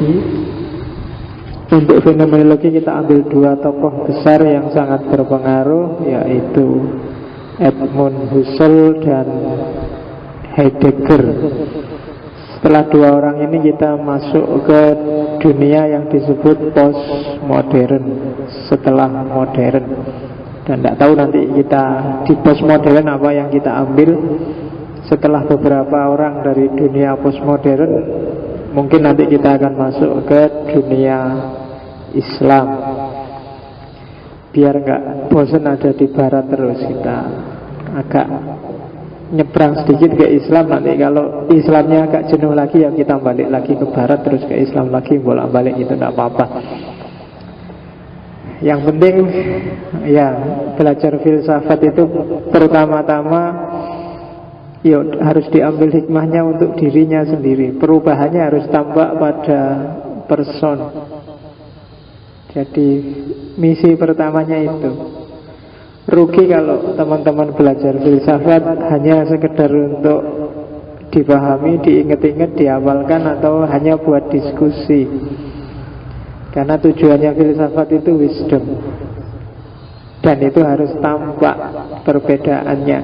fenomenologi. Untuk fenomenologi kita ambil dua tokoh besar yang sangat berpengaruh, yaitu Edmund Husserl dan Heidegger. Setelah dua orang ini kita masuk ke dunia yang disebut postmodern, setelah modern. Dan tidak tahu nanti kita di postmodern apa yang kita ambil. Setelah beberapa orang dari dunia postmodern, mungkin nanti kita akan masuk ke dunia Islam. Biar nggak bosan ada di barat terus, kita agak nyebrang sedikit ke Islam. Nanti kalau Islamnya agak jenuh lagi, ya kita balik lagi ke barat, terus ke Islam lagi, bolak-balik itu tidak apa-apa. Yang penting ya belajar filsafat itu pertama-tama ya harus diambil hikmahnya untuk dirinya sendiri. Perubahannya harus tampak pada person. Jadi misi pertamanya itu. Rugi kalau teman-teman belajar filsafat hanya sekedar untuk dipahami, diingat-ingat, dihafalkan, atau hanya buat diskusi. Karena tujuannya filsafat itu wisdom. Dan itu harus tampak perbedaannya.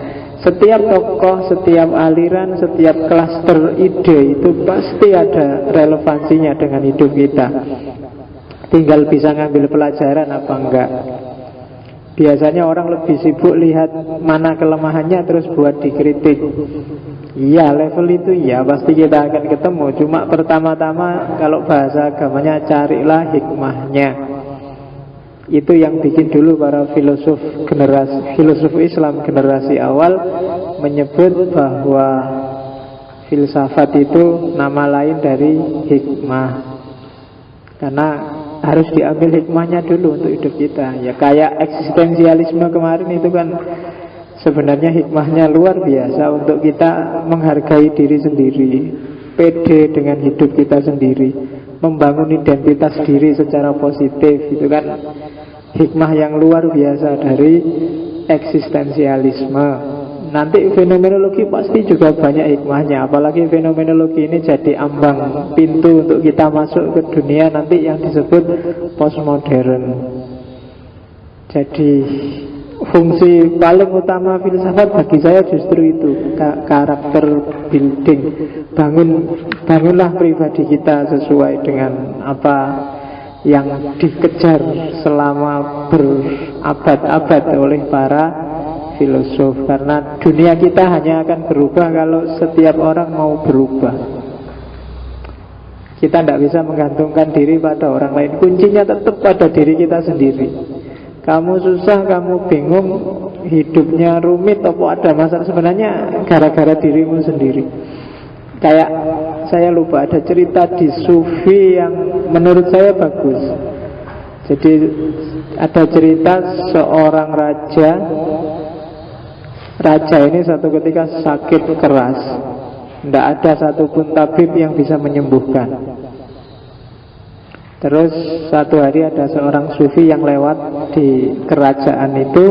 Setiap tokoh, setiap aliran, setiap klaster ide itu pasti ada relevansinya dengan hidup kita. Tinggal bisa ngambil pelajaran apa enggak. Biasanya orang lebih sibuk lihat mana kelemahannya terus buat dikritik. Iya, level itu ya pasti kita akan ketemu. Cuma pertama-tama kalau bahasa agamanya carilah hikmahnya. Itu yang bikin dulu para filosof Islam generasi awal menyebut bahwa filsafat itu nama lain dari hikmah. Karena harus diambil hikmahnya dulu untuk hidup kita. Ya kayak eksistensialisme kemarin itu kan sebenarnya hikmahnya luar biasa untuk kita menghargai diri sendiri, pede dengan hidup kita sendiri, membangun identitas diri secara positif. Itu kan hikmah yang luar biasa dari eksistensialisme. Nanti fenomenologi pasti juga banyak hikmahnya. Apalagi fenomenologi ini jadi ambang pintu untuk kita masuk ke dunia nanti yang disebut postmodern. Jadi fungsi paling utama filsafat bagi saya justru itu, karakter building. Bangunlah pribadi kita sesuai dengan apa yang dikejar selama berabad-abad oleh para filosof. Karena dunia kita hanya akan berubah kalau setiap orang mau berubah. Kita tidak bisa menggantungkan diri pada orang lain. Kuncinya tetap pada diri kita sendiri. Kamu susah, kamu bingung, hidupnya rumit, apa ada masalah, sebenarnya gara-gara dirimu sendiri. Kayak saya lupa, ada cerita di Sufi yang menurut saya bagus. Jadi ada cerita seorang raja. Raja ini satu ketika sakit keras. Tidak ada satupun tabib yang bisa menyembuhkan. Terus satu hari ada seorang sufi yang lewat di kerajaan itu.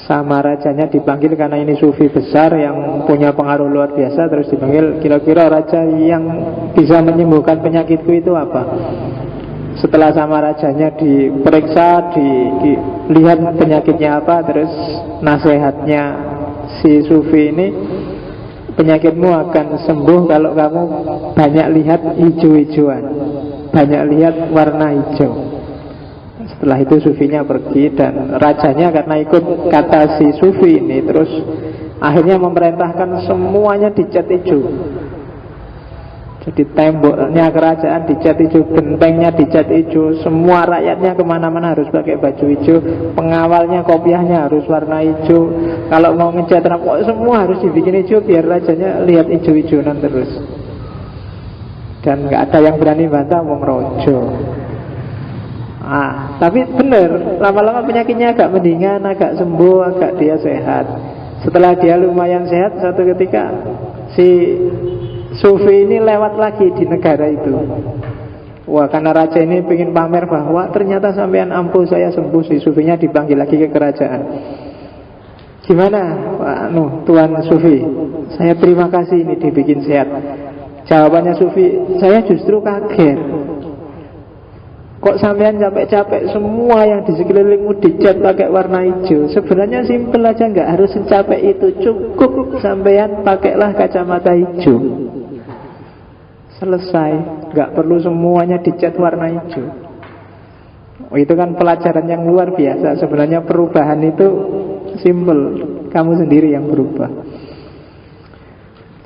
Sama rajanya dipanggil karena ini sufi besar yang punya pengaruh luar biasa. Terus dipanggil, kira-kira raja yang bisa menyembuhkan penyakitku itu apa? Setelah sama rajanya diperiksa, dilihat penyakitnya apa, terus nasihatnya si sufi ini, penyakitmu akan sembuh kalau kamu banyak lihat hijau-hijauan, banyak lihat warna hijau. Setelah itu sufinya pergi dan rajanya karena ikut kata si sufi ini, terus akhirnya memerintahkan semuanya dicat hijau. Jadi temboknya kerajaan dicat hijau, gentengnya dicat hijau, semua rakyatnya kemana-mana harus pakai baju hijau, pengawalnya kopiahnya harus warna hijau. Kalau mau ngecat rambut semua harus dibikin hijau biar rajanya lihat hijau-hijauan terus. Dan nggak ada yang berani bantah, wong rojo. Tapi benar, lama-lama penyakitnya agak mendingan, agak sembuh, agak dia sehat. Setelah dia lumayan sehat, satu ketika si sufi ini lewat lagi di negara itu. Wah, karena raja ini pengen pamer bahwa ternyata sampean ampuh, saya sembuh. Si sufinya dipanggil lagi ke kerajaan. Gimana Pak Tuan Sufi, saya terima kasih ini dibikin sehat. Jawabannya Sufi, saya justru kaget. Kok sampean capek-capek semua yang di sekelilingmu dicat pakai warna hijau? Sebenarnya simpel aja, nggak harus secapek itu. Cukup sampean pakailah kacamata hijau. Selesai, nggak perlu semuanya dicat warna hijau. Itu kan pelajaran yang luar biasa. Sebenarnya perubahan itu simpel, kamu sendiri yang berubah.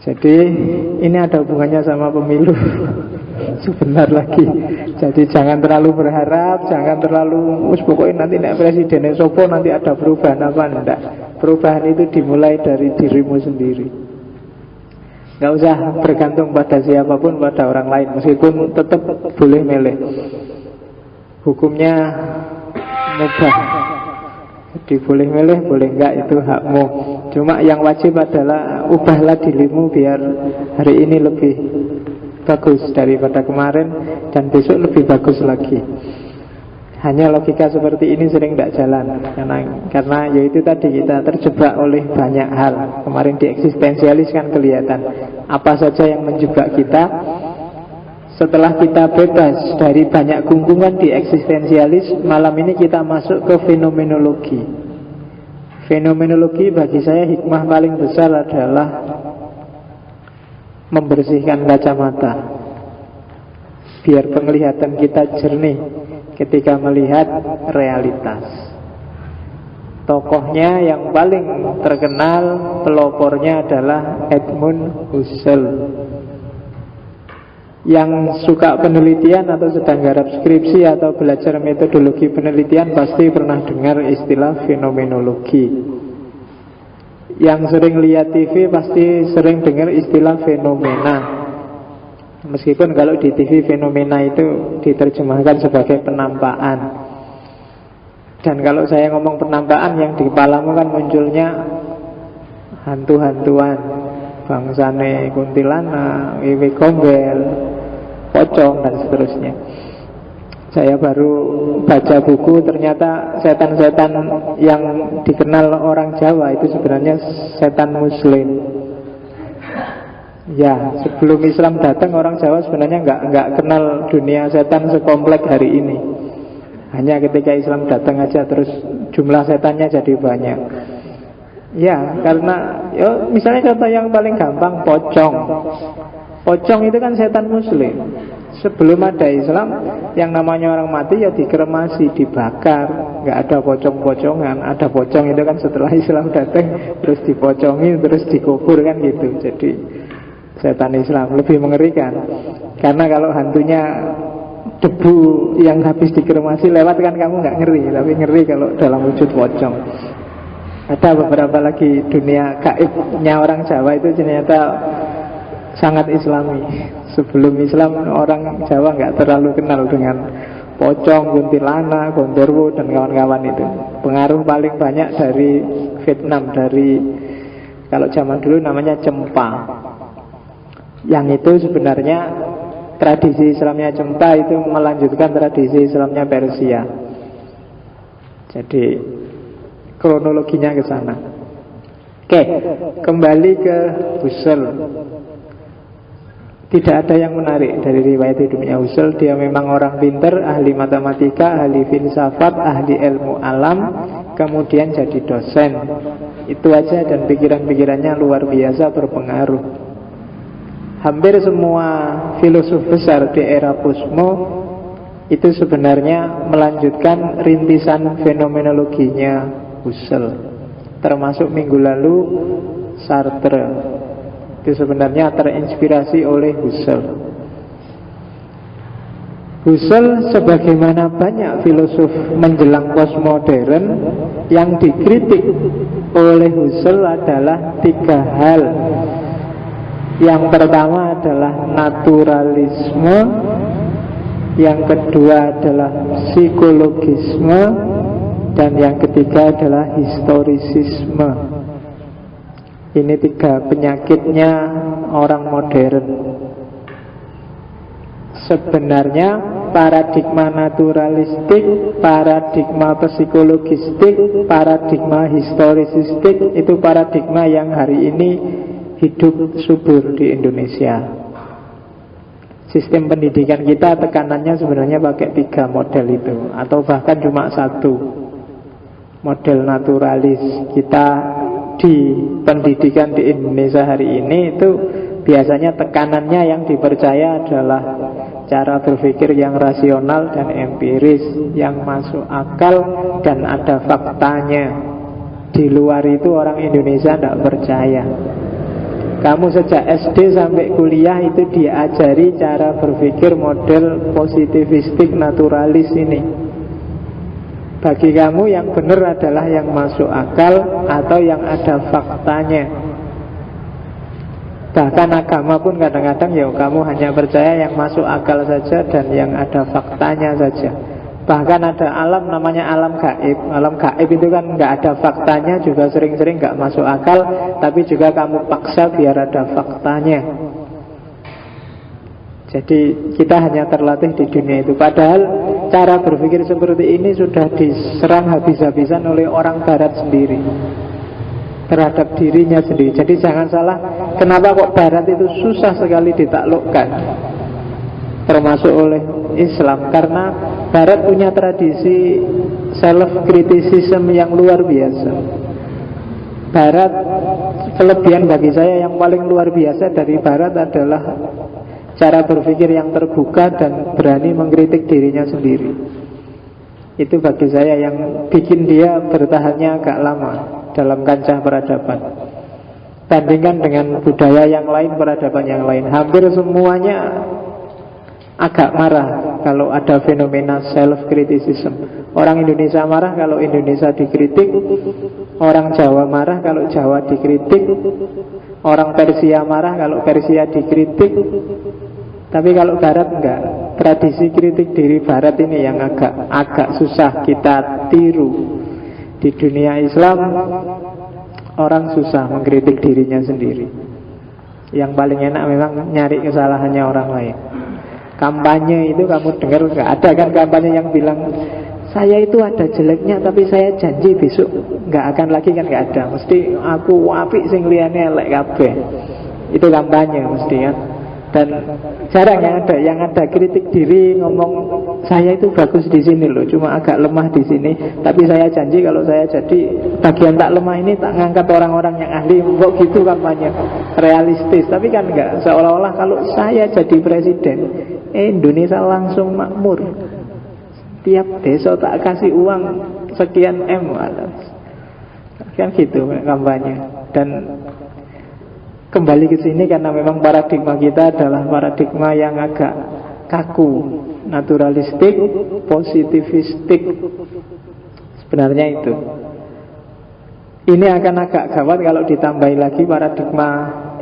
Jadi ini ada hubungannya sama pemilu. Sebentar lagi. Jadi jangan terlalu berharap, jangan terlalu pokoknya nanti nek presidennya sopo nanti ada perubahan apa, enggak. Perubahan itu dimulai dari dirimu sendiri. Gak usah bergantung pada siapapun, pada orang lain. Meskipun tetap boleh milih. Hukumnya mubah. Jadi boleh milih, boleh enggak, itu hakmu. Cuma yang wajib adalah ubahlah dirimu biar hari ini lebih bagus daripada kemarin, dan besok lebih bagus lagi. Hanya logika seperti ini sering tidak jalan, karena yaitu tadi kita terjebak oleh banyak hal. Kemarin di eksistensialis kan kelihatan apa saja yang menjebak kita. Setelah kita bebas dari banyak gungkungan di eksistensialis, malam ini kita masuk ke fenomenologi. Fenomenologi bagi saya hikmah paling besar adalah membersihkan kacamata, biar penglihatan kita jernih ketika melihat realitas. Tokohnya yang paling terkenal, pelopornya adalah Edmund Husserl. Yang suka penelitian atau sedang garap skripsi atau belajar metodologi penelitian pasti pernah dengar istilah fenomenologi. Yang sering lihat TV pasti sering dengar istilah fenomena. Meskipun kalau di TV fenomena itu diterjemahkan sebagai penampakan. Dan kalau saya ngomong penampakan, yang di kepalamu kan munculnya hantu-hantuan, bangsane kuntilanak, wewe gombel, pocong, dan seterusnya. Saya baru baca buku, ternyata setan-setan yang dikenal orang Jawa itu sebenarnya setan Muslim. Ya, sebelum Islam datang orang Jawa sebenarnya nggak kenal dunia setan sekompleks hari ini. Hanya ketika Islam datang aja terus jumlah setannya jadi banyak. Ya, karena misalnya contoh yang paling gampang, pocong. Pocong itu kan setan Muslim. Sebelum ada Islam, yang namanya orang mati ya dikremasi, dibakar. Nggak ada pocong-pocongan. Ada pocong itu kan setelah Islam datang, terus dipocongi, terus dikubur kan gitu. Jadi setan Islam lebih mengerikan. Karena kalau hantunya debu yang habis dikremasi lewat kan kamu nggak ngeri, tapi ngeri kalau dalam wujud pocong. Ada beberapa lagi dunia gaibnya orang Jawa itu ternyata sangat Islami. Sebelum Islam orang Jawa nggak terlalu kenal dengan pocong, kuntilanak, gondorwo dan kawan-kawan itu. Pengaruh paling banyak dari Vietnam, dari kalau zaman dulu namanya Cempa. Yang itu sebenarnya tradisi Islamnya Cempa itu melanjutkan tradisi Islamnya Persia. Jadi kronologinya ke sana. Oke, kembali ke Husserl. Tidak ada yang menarik dari riwayat hidupnya Husserl. Dia memang orang pinter, ahli matematika, ahli filsafat, ahli ilmu alam, kemudian jadi dosen. Itu aja, dan pikiran-pikirannya luar biasa berpengaruh. Hampir semua filosof besar di era posmo itu sebenarnya melanjutkan rintisan fenomenologinya Husserl. Termasuk minggu lalu Sartre itu sebenarnya terinspirasi oleh Husserl. Husserl sebagaimana banyak filosof menjelang postmodern, yang dikritik oleh Husserl adalah tiga hal. Yang pertama adalah naturalisme, yang kedua adalah psikologisme, dan yang ketiga adalah historisisme. Ini tiga penyakitnya orang modern. Sebenarnya paradigma naturalistik, paradigma psikologistik, paradigma historisistik itu paradigma yang hari ini hidup subur di Indonesia. Sistem pendidikan kita tekanannya sebenarnya pakai 3 model itu, atau bahkan cuma 1 model naturalis. Kita di pendidikan di Indonesia hari ini itu biasanya tekanannya yang dipercaya adalah cara berpikir yang rasional dan empiris, yang masuk akal dan ada faktanya. Di luar itu orang Indonesia tidak percaya. Kamu sejak SD sampai kuliah itu diajari cara berpikir model positivistik naturalis ini. Bagi kamu yang benar adalah yang masuk akal atau yang ada faktanya. Bahkan agama pun kadang-kadang ya kamu hanya percaya yang masuk akal saja dan yang ada faktanya saja. Bahkan ada alam namanya alam gaib. Alam gaib itu kan nggak ada faktanya, juga sering-sering nggak masuk akal, tapi juga kamu paksa biar ada faktanya. Jadi kita hanya terlatih di dunia itu. Padahal cara berpikir seperti ini sudah diserang habis-habisan oleh orang barat sendiri terhadap dirinya sendiri. Jadi jangan salah, kenapa kok barat itu susah sekali ditaklukkan, termasuk oleh Islam. Karena barat punya tradisi self-criticism yang luar biasa. Barat, kelebihan bagi saya yang paling luar biasa dari barat adalah cara berpikir yang terbuka dan berani mengkritik dirinya sendiri. Itu bagi saya yang bikin dia bertahannya agak lama dalam kancah peradaban. Bandingkan dengan budaya yang lain, peradaban yang lain, hampir semuanya agak marah kalau ada fenomena self-criticism. Orang Indonesia marah kalau Indonesia dikritik, orang Jawa marah kalau Jawa dikritik, orang Persia marah kalau Persia dikritik. Tapi kalau Barat enggak. Tradisi kritik diri Barat ini yang agak susah kita tiru. Di dunia Islam orang susah mengkritik dirinya sendiri. Yang paling enak memang nyari kesalahannya orang lain. Kampanye itu kamu dengar nggak ada kan kampanye yang bilang saya itu ada jeleknya tapi saya janji besok nggak akan lagi, kan nggak ada. Mesti aku apik sing liyane elek kabeh. Itu kampanye mesti kan. Dan jarang yang ada kritik diri ngomong saya itu bagus di sini loh, cuma agak lemah di sini. Tapi saya janji kalau saya jadi bagian tak lemah ini tak ngangkat orang-orang yang ahli. Kok gitu kampanye realistis. Tapi kan enggak, seolah-olah kalau saya jadi presiden Indonesia langsung makmur. Tiap desa tak kasih uang sekian M. Kan gitu kampanye. Dan kembali ke sini karena memang paradigma kita adalah paradigma yang agak kaku, naturalistik, positivistik. Sebenarnya itu. Ini akan agak gawat kalau ditambahi lagi paradigma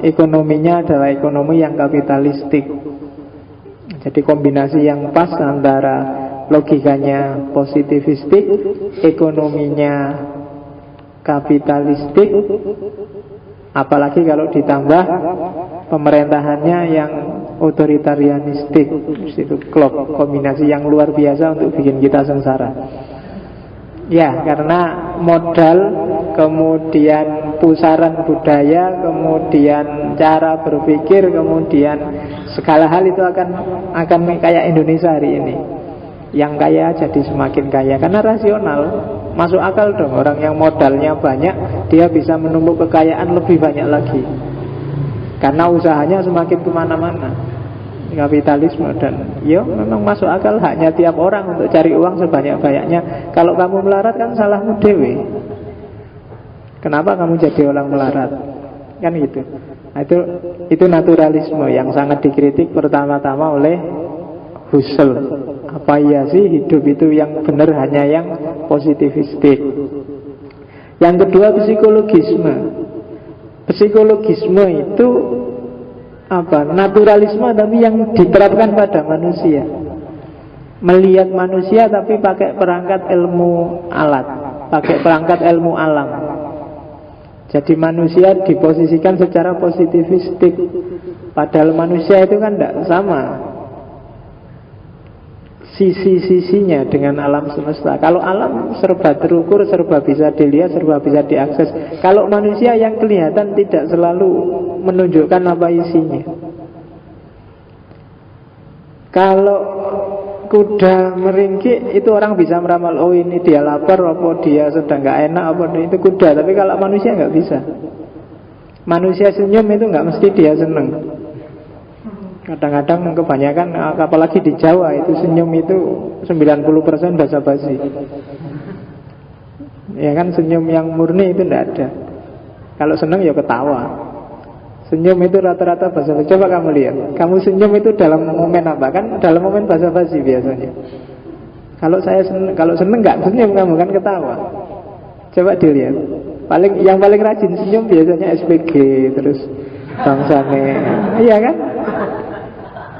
ekonominya adalah ekonomi yang kapitalistik. Jadi kombinasi yang pas antara logikanya positivistik, ekonominya kapitalistik. Apalagi kalau ditambah pemerintahannya yang otoritarianistik. Itu klop, kombinasi yang luar biasa untuk bikin kita sengsara. Ya, karena modal, kemudian pusaran budaya, kemudian cara berpikir, kemudian segala hal itu akan kayak Indonesia hari ini. Yang kaya jadi semakin kaya karena rasional. Masuk akal dong, orang yang modalnya banyak dia bisa menumpuk kekayaan lebih banyak lagi karena usahanya semakin kemana-mana. Kapitalisme. Dan ya memang masuk akal, haknya tiap orang untuk cari uang sebanyak-banyaknya. Kalau kamu melarat kan salahmu dewe. Kenapa kamu jadi orang melarat? Kan gitu. Nah, itu naturalisme yang sangat dikritik pertama-tama oleh Husserl. Apa iya sih hidup itu yang benar hanya yang positivistik? Yang kedua psikologisme. Psikologisme itu apa? Naturalisme tapi yang diterapkan pada manusia. Melihat manusia tapi pakai perangkat ilmu alat, pakai perangkat ilmu alam. Jadi manusia diposisikan secara positivistik. Padahal manusia itu kan tidak sama sisi-sisinya dengan alam semesta. Kalau alam serba terukur, serba bisa dilihat, serba bisa diakses. Kalau manusia yang kelihatan tidak selalu menunjukkan apa isinya. Kalau kuda meringkik itu orang bisa meramal, oh ini dia lapar, apa dia sedang gak enak, apa itu kuda. Tapi kalau manusia gak bisa. Manusia senyum itu gak mesti dia seneng. Kadang-kadang kebanyakan, apalagi di Jawa itu senyum itu 90% basa-basi. Ya kan, senyum yang murni itu tidak ada. Kalau seneng ya ketawa. Senyum itu rata-rata basa-basi. Coba kamu lihat, kamu senyum itu dalam momen apa? Kan dalam momen basa-basi biasanya. Kalau seneng nggak senyum kamu kan ketawa. Coba dilihat. Yang paling rajin senyum biasanya SPG, terus bangsane. Iya kan?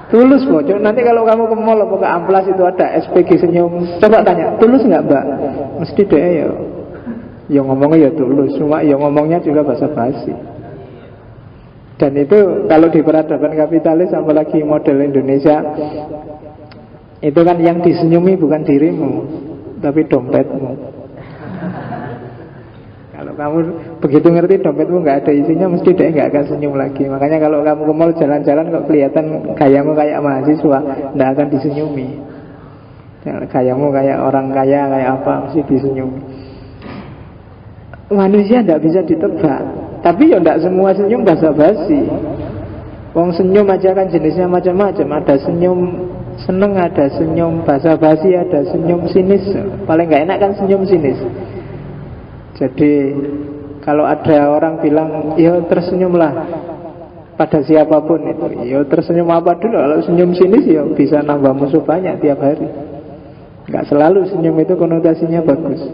Tulus bocor. Nanti kalau kamu ke mall atau ke amplas itu ada SPG senyum. Coba tanya, tulus nggak mbak? Mesti deh ya. Ya ngomongnya ya tulus, cuma ya ngomongnya juga basa-basi. Dan itu kalau di peradaban kapitalis, apalagi model Indonesia, itu kan yang disenyumi bukan dirimu, tapi dompetmu. Kalau kamu begitu ngerti dompetmu nggak ada isinya, mesti dia nggak akan senyum lagi. Makanya kalau kamu ke mall jalan-jalan kok kelihatan gayamu kayak mahasiswa, nggak akan disenyumi. Gayamu kayak orang kaya, kayak apa, mesti disenyumi. Manusia tidak bisa ditebak. Tapi ya tidak semua senyum basa-basi. Wong senyum aja kan jenisnya macam-macam. Ada senyum seneng, ada senyum basa-basi, ada senyum sinis. Paling gak enak kan senyum sinis. Jadi kalau ada orang bilang, ya tersenyumlah pada siapapun itu, ya tersenyum apa dulu. Kalau senyum sinis ya bisa nambah musuh banyak tiap hari. Gak selalu senyum itu konotasinya bagus.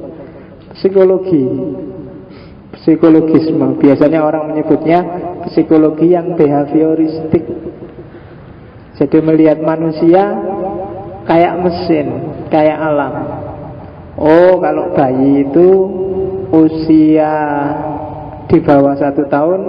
Psikologisme, biasanya orang menyebutnya psikologi yang behavioristik. Jadi melihat manusia kayak mesin, kayak alam. Oh, kalau bayi itu usia di bawah 1 tahun,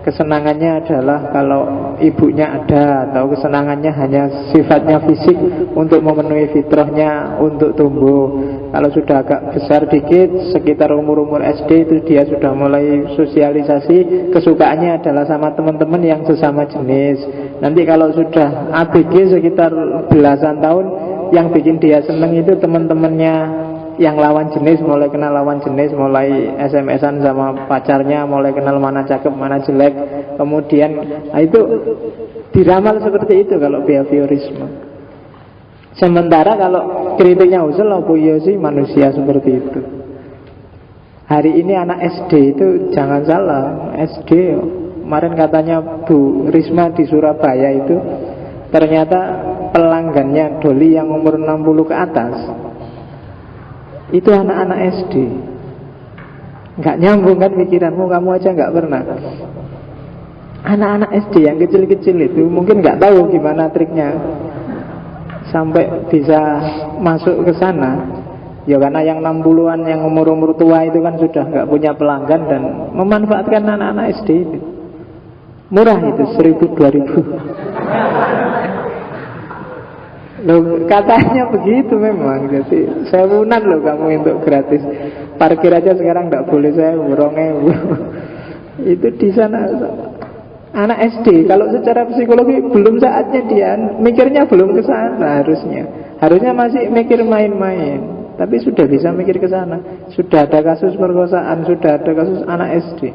kesenangannya adalah kalau ibunya ada, atau kesenangannya hanya sifatnya fisik untuk memenuhi fitrahnya untuk tumbuh. Kalau sudah agak besar dikit, sekitar umur-umur SD, itu dia sudah mulai sosialisasi. Kesukaannya adalah sama teman-teman yang sesama jenis. Nanti kalau sudah ABG sekitar belasan tahun, yang bikin dia seneng itu teman-temannya yang lawan jenis, mulai kenal lawan jenis, mulai SMS-an sama pacarnya, mulai kenal mana cakep, mana jelek. Kemudian itu diramal seperti itu kalau behaviorisme. Sementara kalau kritiknya Husserl, apa ya sih manusia seperti itu? Hari ini anak SD itu jangan salah, SD kemarin katanya Bu Risma di Surabaya itu ternyata pelanggannya Doli yang umur 60 ke atas itu anak-anak SD. Nggak nyambung kan pikiranmu, kamu aja nggak pernah. Anak-anak SD yang kecil-kecil itu mungkin nggak tahu gimana triknya sampai bisa masuk ke sana. Ya karena yang 60-an, yang umur-umur tua itu kan sudah nggak punya pelanggan dan memanfaatkan anak-anak SD itu. Murah itu, 1.000-2.000. Loh, katanya begitu memang. Jadi 1.000-an loh kamu untuk gratis. Parkir aja sekarang nggak boleh, 1.000. Itu di sana. Anak SD, kalau secara psikologi belum saatnya dia mikirnya belum ke sana harusnya. Harusnya masih mikir main-main. Tapi sudah bisa mikir ke sana. Sudah ada kasus perkosaan, sudah ada kasus anak SD.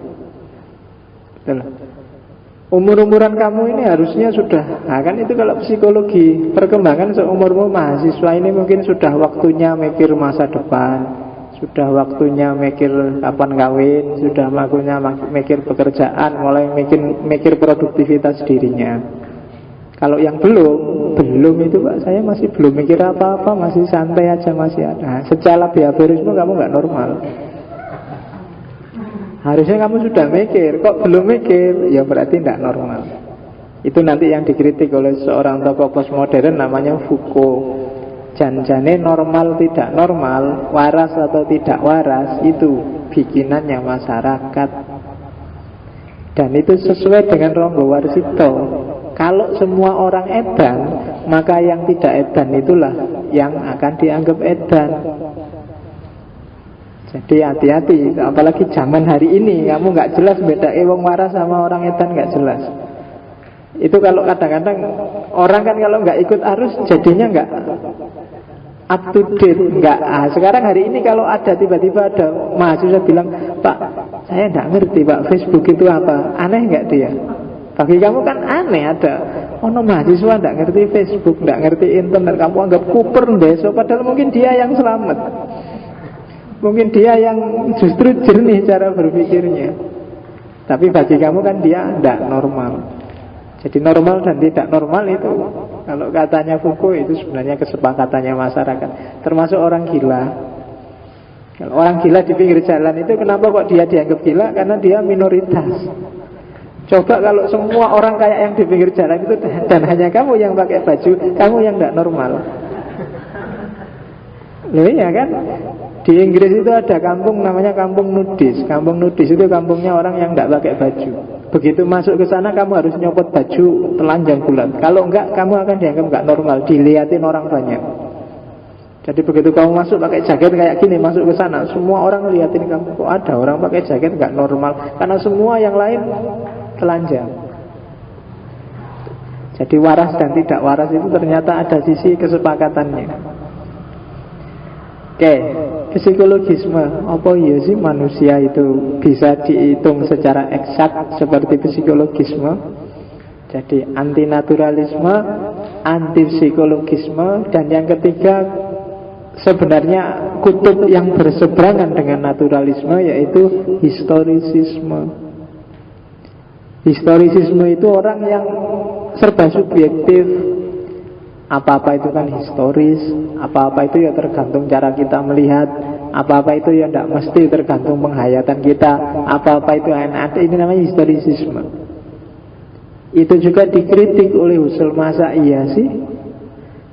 Betul. Umur-umuran kamu ini harusnya sudah. Nah kan itu kalau psikologi perkembangan seumurmu mahasiswa ini mungkin sudah waktunya mikir masa depan. Sudah waktunya mikir kapan kawin, sudah waktunya mikir pekerjaan, mulai mikir produktivitas dirinya. Kalau yang belum itu Pak, saya masih belum mikir apa-apa, masih santai aja, masih ada. Nah, secara behaviorisme kamu nggak normal. Harusnya kamu sudah mikir, kok belum mikir, ya berarti tidak normal. Itu nanti yang dikritik oleh seorang tokoh postmodern namanya Foucault. Janjane normal tidak normal, waras atau tidak waras, itu bikinannya masyarakat. Dan itu sesuai dengan Ronggo Warsito. Kalau semua orang edan, maka yang tidak edan itulah yang akan dianggap edan. Jadi hati-hati, apalagi zaman hari ini, kamu gak jelas beda wong waras sama orang edan, gak jelas. Itu kalau kadang-kadang orang kan kalau nggak ikut arus jadinya nggak up to date, nggak. Sekarang hari ini kalau ada tiba-tiba ada mahasiswa bilang, Pak, saya nggak ngerti Pak Facebook itu apa, aneh nggak dia? Bagi kamu kan aneh ada mahasiswa nggak ngerti Facebook, nggak ngerti internet, kamu anggap kuper besok, padahal mungkin dia yang selamat, mungkin dia yang justru jernih cara berpikirnya. Tapi bagi kamu kan dia nggak normal. Jadi normal dan tidak normal itu, kalau katanya Foucault, itu sebenarnya kesepakatannya masyarakat, termasuk orang gila. Kalau orang gila di pinggir jalan itu kenapa kok dia dianggap gila? Karena dia minoritas. Coba kalau semua orang kayak yang di pinggir jalan itu, dan hanya kamu yang pakai baju, kamu yang tidak normal. Loh iya kan? Di Inggris itu ada kampung namanya kampung nudis. Kampung nudis itu kampungnya orang yang tidak pakai baju. Begitu masuk ke sana kamu harus nyopot baju telanjang bulat. Kalau enggak kamu akan dianggap enggak normal, dilihatin orang banyak. Jadi begitu kamu masuk pakai jaket kayak gini, masuk ke sana, semua orang ngeliatin kamu. Kok ada orang pakai jaket enggak normal? Karena semua yang lain telanjang. Jadi waras dan tidak waras itu ternyata ada sisi kesepakatannya. Oke, psikologisme. Apa iya sih manusia itu bisa dihitung secara eksak seperti psikologisme? Jadi antinaturalisme, antipsikologisme, dan yang ketiga sebenarnya kutub yang berseberangan dengan naturalisme, yaitu historisisme. Historisisme itu orang yang serba subjektif. Apa-apa itu kan historis, apa-apa itu ya tergantung cara kita melihat, apa-apa itu ya tidak mesti tergantung penghayatan kita, apa-apa itu ada, ini namanya historisisme. Itu juga dikritik oleh Husserl. Masa iya sih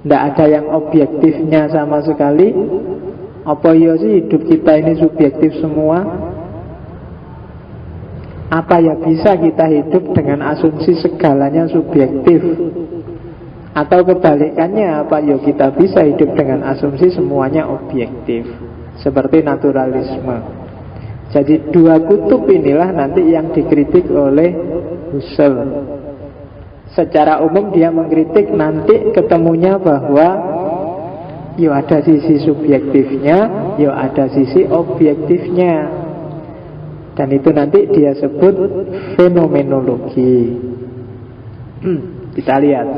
tidak ada yang objektifnya sama sekali? Apa iya sih hidup kita ini subjektif semua? Apa ya bisa kita hidup dengan asumsi segalanya subjektif? Atau kebalikannya, apa ya kita bisa hidup dengan asumsi semuanya objektif, seperti naturalisme. Jadi dua kutub inilah nanti yang dikritik oleh Husserl. Secara umum dia mengkritik nanti ketemunya bahwa ya ada sisi subjektifnya, ya ada sisi objektifnya. Dan itu nanti dia sebut fenomenologi. Kita lihat.